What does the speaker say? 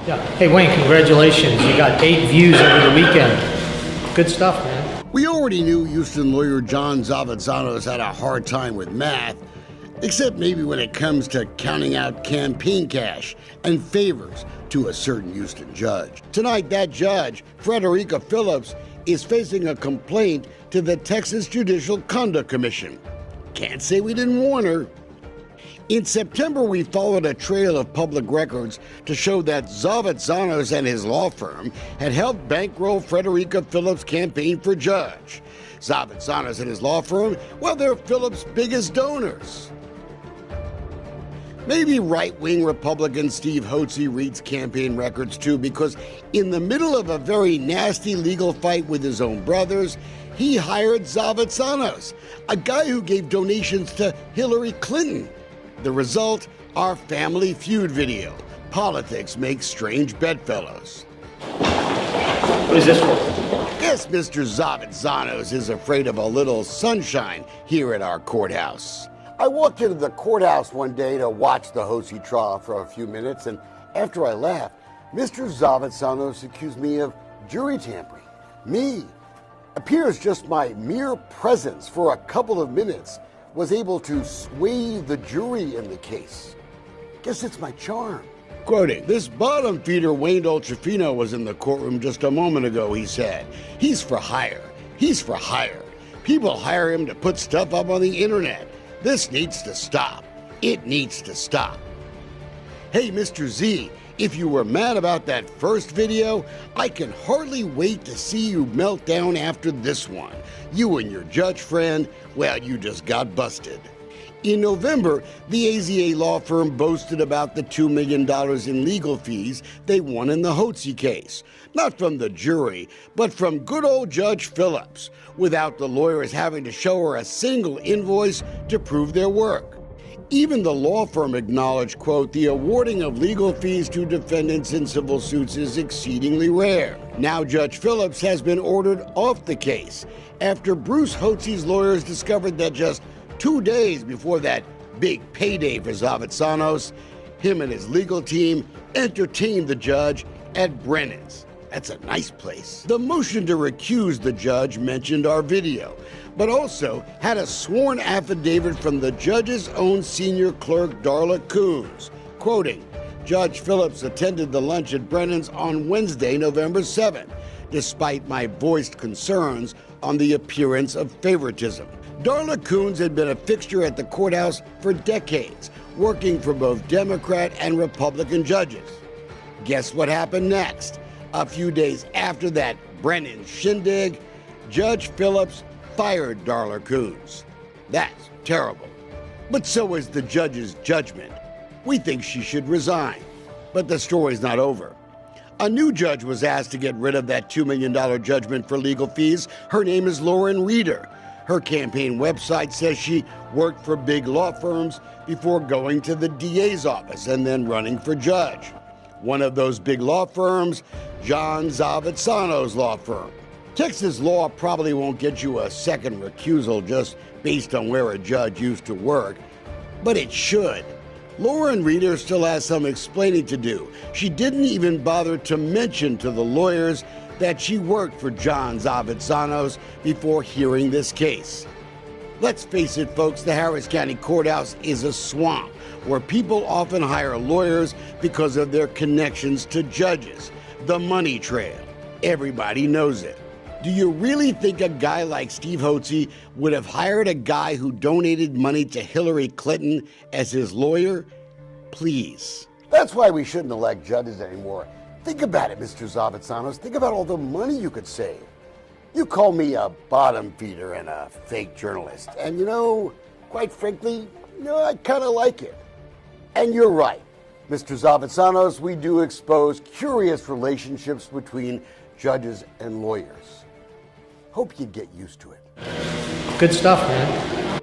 Yeah. Hey, Wayne, congratulations. You got 8 views over the weekend. Good stuff, man. We already knew Houston lawyer John Zavatzanos had a hard time with math, except maybe when it comes to counting out campaign cash and favors to a certain Houston judge. Tonight, that judge, Frederica Phillips, is facing a complaint to the Texas Judicial Conduct Commission. Can't say we didn't warn her. In September, we followed a trail of public records to show that Zavatzanos and his law firm had helped bankroll Frederica Phillips' campaign for judge. Zavatzanos and his law firm, well, they're Phillips' biggest donors. Maybe right-wing Republican Steve Hotze reads campaign records too, because in the middle of a very nasty legal fight with his own brothers, he hired Zavatzanos, a guy who gave donations to Hillary Clinton. The result, our Family Feud video. Politics makes strange bedfellows. What is this for? Guess Mr. Zavatzanos is afraid of a little sunshine here at our courthouse. I walked into the courthouse one day to watch the Hotze trial for a few minutes, and after I left, Mr. Zavatzanos accused me of jury tampering. Me. Appears just my mere presence for a couple of minutes was able to sway the jury in the case. Guess it's my charm. Quoting, this bottom feeder Wayne DOLCEFINO was in the courtroom just a moment ago, he said. He's for hire. He's for hire. People hire him to put stuff up on the internet. This needs to stop. It needs to stop. Hey, Mr. Z, if you were mad about that first video, I can hardly wait to see you melt down after this one. You and your judge friend, well, you just got busted. In November, the AZA law firm boasted about the $2 million in legal fees they won in the Hotze case. Not from the jury, but from good old Judge Phillips, without the lawyers having to show her a single invoice to prove their work. Even the law firm acknowledged, quote, the awarding of legal fees to defendants in civil suits is exceedingly rare. Now Judge Phillips has been ordered off the case after Bruce Hotze's lawyers discovered that just 2 days before that big payday for Zavatzanos, him and his legal team entertained the judge at Brennan's. That's a nice place. The motion to recuse the judge mentioned our video, but also had a sworn affidavit from the judge's own senior clerk, Darla Coons, quoting, Judge Phillips attended the lunch at Brennan's on Wednesday, November 7th, despite my voiced concerns on the appearance of favoritism. Darla Coons had been a fixture at the courthouse for decades, working for both Democrat and Republican judges. Guess what happened next? A few days after that Brennan shindig, Judge Phillips fired Darla Coons. That's terrible. But so is the judge's judgment. We think she should resign. But the story's not over. A new judge was asked to get rid of that $2 million judgment for legal fees. Her name is Lauren Reeder. Her campaign website says she worked for big law firms before going to the DA's office and then running for judge. One of those big law firms, John Zavatzanos' law firm. Texas law probably won't get you a second recusal just based on where a judge used to work, but it should. Lauren Reeder still has some explaining to do. She didn't even bother to mention to the lawyers that she worked for John Zavatzanos before hearing this case. Let's face it, folks, the Harris County Courthouse is a swamp where people often hire lawyers because of their connections to judges. The money trail. Everybody knows it. Do you really think a guy like Steve Hotze would have hired a guy who donated money to Hillary Clinton as his lawyer? Please. That's why we shouldn't elect judges anymore. Think about it, Mr. Zavatzanos. Think about all the money you could save. You call me a bottom feeder and a fake journalist. And quite frankly, I kind of like it. And you're right, Mr. Zavatzanos, we do expose curious relationships between judges and lawyers. Hope you get used to it. Good stuff, man.